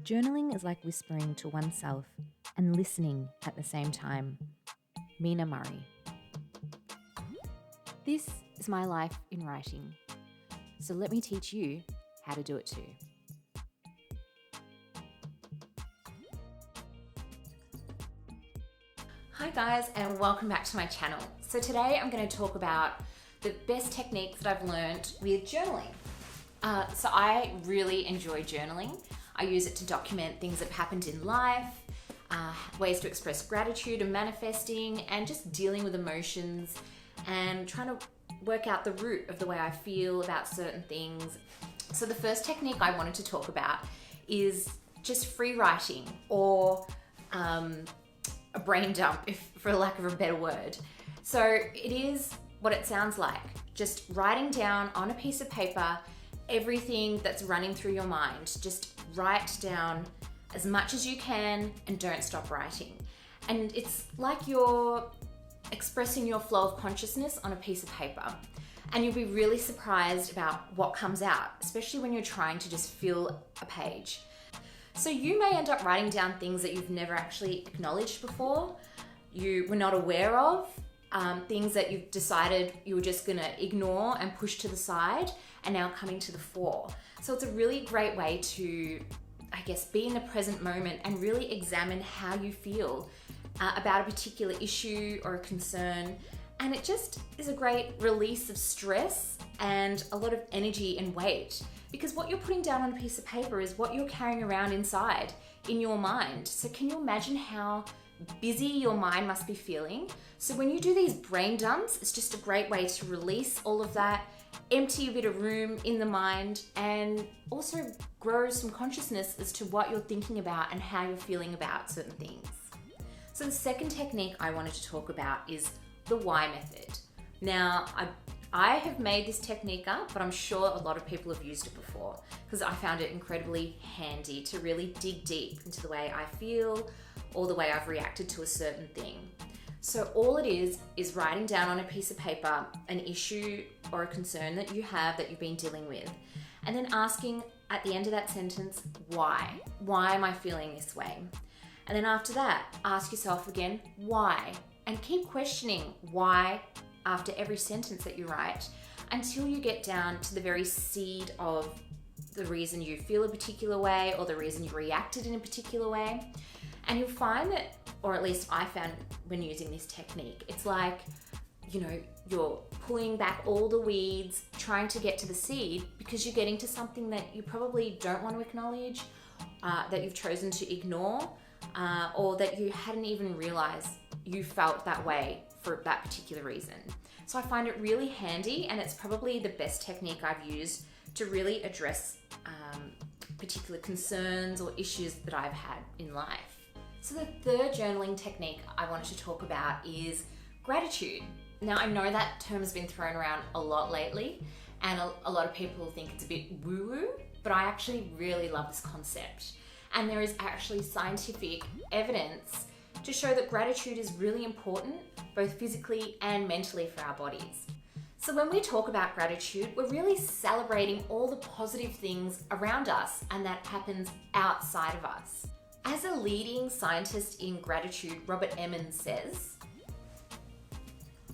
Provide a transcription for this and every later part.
Journaling is like whispering to oneself and listening at the same time. Mina Murray. This is my life in writing, so let me teach you how to do it too. Hi guys, and welcome back to my channel. So today I'm going to talk about the best techniques that I've learned with journaling. So I really enjoy journaling. I use it to document things that have happened in life, ways to express gratitude and manifesting, and just dealing with emotions and trying to work out the root of the way I feel about certain things. So the first technique I wanted to talk about is just free writing, or a brain dump, if for lack of a better word. So it is what it sounds like, just writing down on a piece of paper everything that's running through your mind. Just write down as much as you can and don't stop writing. And it's like you're expressing your flow of consciousness on a piece of paper. And you'll be really surprised about what comes out, especially when you're trying to just fill a page. So you may end up writing down things that you've never actually acknowledged before, you were not aware of, things that you've decided you were just gonna ignore and push to the side and now coming to the fore. So it's a really great way to, I guess, be in the present moment and really examine how you feel about a particular issue or a concern. And it just is a great release of stress and a lot of energy and weight, because what you're putting down on a piece of paper is what you're carrying around inside in your mind. So can you imagine how busy your mind must be feeling? So when you do these brain dumps, it's just a great way to release all of that, empty a bit of room in the mind, and also grow some consciousness as to what you're thinking about and how you're feeling about certain things. So the second technique I wanted to talk about is the why method. Now, I have made this technique up, but I'm sure a lot of people have used it before, because I found it incredibly handy to really dig deep into the way I feel or the way I've reacted to a certain thing. So all it is writing down on a piece of paper an issue or a concern that you have that you've been dealing with, and then asking at the end of that sentence, why? Why am I feeling this way? And then after that, ask yourself again, why? And keep questioning why after every sentence that you write until you get down to the very seed of the reason you feel a particular way or the reason you reacted in a particular way. And you'll find that, or at least I found when using this technique, it's like, you're pulling back all the weeds, trying to get to the seed, because you're getting to something that you probably don't want to acknowledge, that you've chosen to ignore, or that you hadn't even realized you felt that way for that particular reason. So I find it really handy, and it's probably the best technique I've used to really address particular concerns or issues that I've had in life. So the third journaling technique I wanted to talk about is gratitude. Now, I know that term has been thrown around a lot lately, and a lot of people think it's a bit woo-woo, but I actually really love this concept. And there is actually scientific evidence to show that gratitude is really important, both physically and mentally for our bodies. So when we talk about gratitude, we're really celebrating all the positive things around us and that happens outside of us. As a leading scientist in gratitude, Robert Emmons says,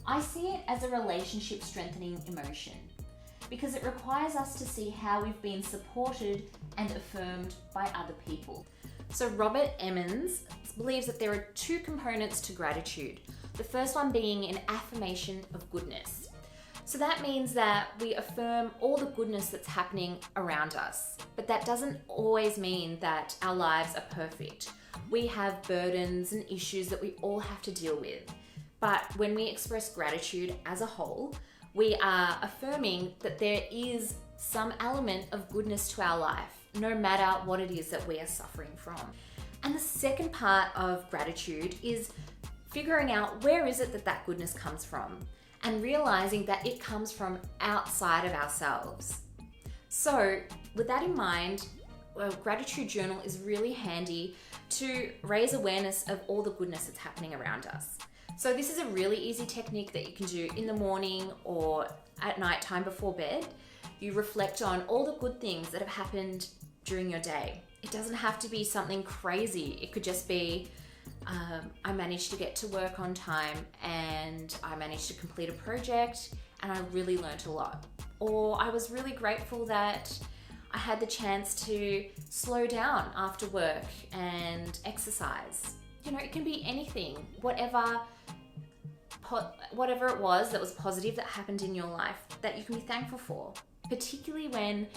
"I see it as a relationship strengthening emotion because it requires us to see how we've been supported and affirmed by other people." So Robert Emmons believes that there are two components to gratitude. The first one being an affirmation of goodness. So that means that we affirm all the goodness that's happening around us. But that doesn't always mean that our lives are perfect. We have burdens and issues that we all have to deal with. But when we express gratitude as a whole, we are affirming that there is some element of goodness to our life, no matter what it is that we are suffering from. And the second part of gratitude is figuring out where is it that that goodness comes from, and realizing that it comes from outside of ourselves. So with that in mind, a gratitude journal is really handy to raise awareness of all the goodness that's happening around us. So this is a really easy technique that you can do in the morning or at night time before bed. You reflect on all the good things that have happened during your day. It doesn't have to be something crazy. It could just be, I managed to get to work on time and I managed to complete a project and I really learnt a lot. Or I was really grateful that I had the chance to slow down after work and exercise. You know, it can be anything, whatever it was that was positive that happened in your life that you can be thankful for, particularly when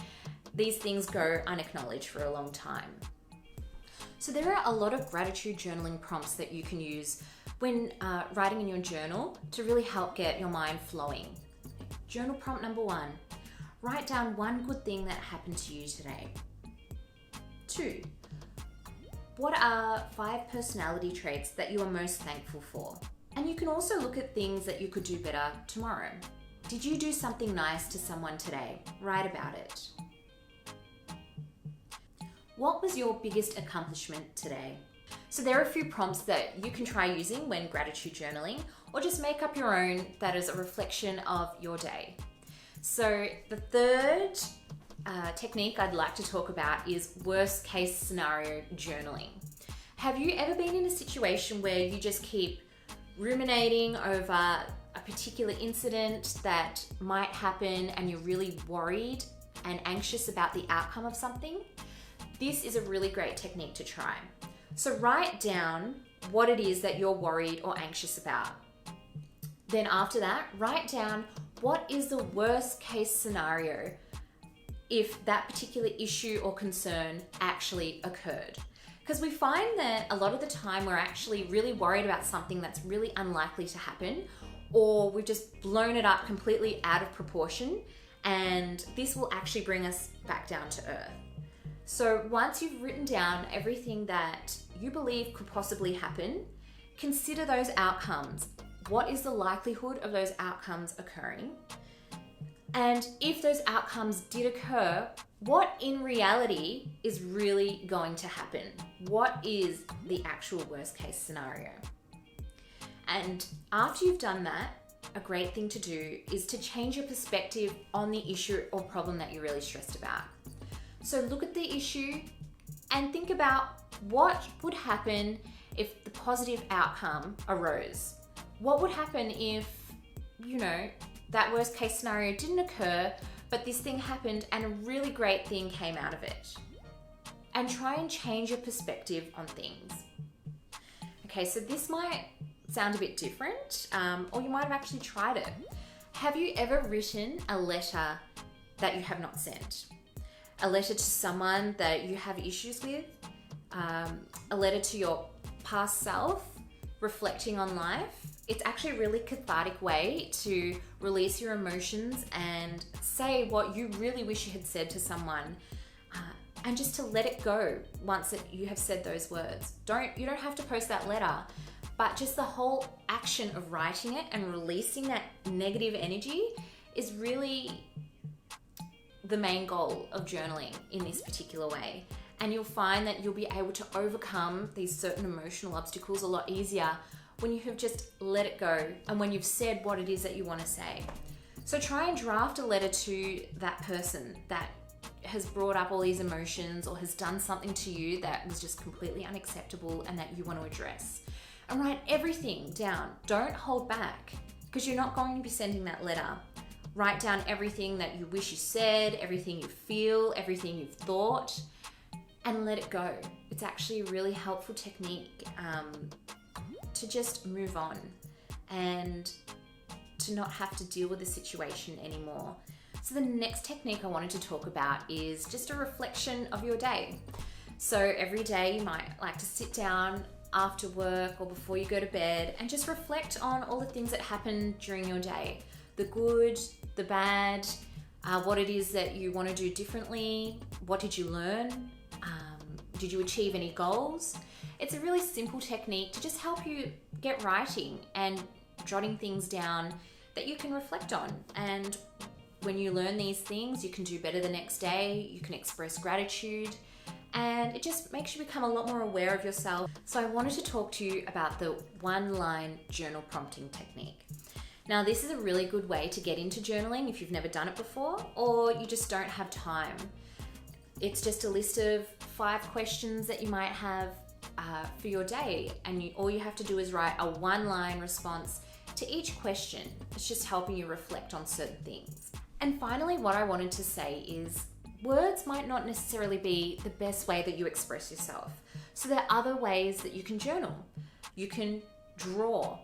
these things go unacknowledged for a long time. So there are a lot of gratitude journaling prompts that you can use when writing in your journal to really help get your mind flowing. Journal prompt number 1, write down one good thing that happened to you today. 2, what are 5 personality traits that you are most thankful for? And you can also look at things that you could do better tomorrow. Did you do something nice to someone today? Write about it. What was your biggest accomplishment today? So there are a few prompts that you can try using when gratitude journaling, or just make up your own that is a reflection of your day. So the third technique I'd like to talk about is worst case scenario journaling. Have you ever been in a situation where you just keep ruminating over a particular incident that might happen and you're really worried and anxious about the outcome of something? This is a really great technique to try. So write down what it is that you're worried or anxious about. Then after that, write down what is the worst case scenario if that particular issue or concern actually occurred. Because we find that a lot of the time we're actually really worried about something that's really unlikely to happen, or we've just blown it up completely out of proportion, and this will actually bring us back down to earth. So once you've written down everything that you believe could possibly happen, consider those outcomes. What is the likelihood of those outcomes occurring? And if those outcomes did occur, what in reality is really going to happen? What is the actual worst case scenario? And after you've done that, a great thing to do is to change your perspective on the issue or problem that you're really stressed about. So look at the issue and think about what would happen if the positive outcome arose. What would happen if, that worst case scenario didn't occur, but this thing happened and a really great thing came out of it? And try and change your perspective on things. Okay, so this might sound a bit different, or you might have actually tried it. Have you ever written a letter that you have not sent? A letter to someone that you have issues with? A letter to your past self, reflecting on life? It's actually a really cathartic way to release your emotions and say what you really wish you had said to someone, and just to let it go once you have said those words. You don't have to post that letter, but just the whole action of writing it and releasing that negative energy is really the main goal of journaling in this particular way. And you'll find that you'll be able to overcome these certain emotional obstacles a lot easier when you have just let it go and when you've said what it is that you want to say. So try and draft a letter to that person that has brought up all these emotions or has done something to you that was just completely unacceptable and that you want to address. And write everything down. Don't hold back, because you're not going to be sending that letter. Write down everything that you wish you said, everything you feel, everything you've thought, and let it go. It's actually a really helpful technique to just move on and to not have to deal with the situation anymore. So the next technique I wanted to talk about is just a reflection of your day. So every day you might like to sit down after work or before you go to bed and just reflect on all the things that happened during your day. The good, the bad, what it is that you want to do differently, what did you learn, did you achieve any goals? It's a really simple technique to just help you get writing and jotting things down that you can reflect on. And when you learn these things, you can do better the next day, you can express gratitude, and it just makes you become a lot more aware of yourself. So I wanted to talk to you about the one-line journal prompting technique. Now, this is a really good way to get into journaling if you've never done it before, or you just don't have time. It's just a list of 5 questions that you might have for your day, and all you have to do is write a 1-line response to each question. It's just helping you reflect on certain things. And finally, what I wanted to say is words might not necessarily be the best way that you express yourself. So there are other ways that you can journal. You can draw,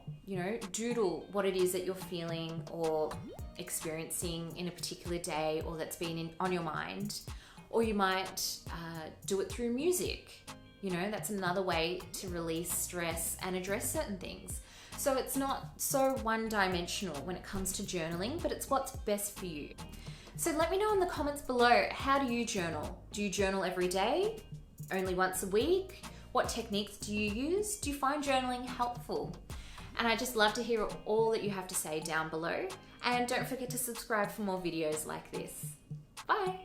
doodle what it is that you're feeling or experiencing in a particular day, or that's been on your mind. Or you might do it through music. That's another way to release stress and address certain things. So it's not so one-dimensional when it comes to journaling, but it's what's best for you. So let me know in the comments below, how do you journal? Do you journal every day? Only once a week? What techniques do you use? Do you find journaling helpful? And I just love to hear all that you have to say down below. And don't forget to subscribe for more videos like this. Bye.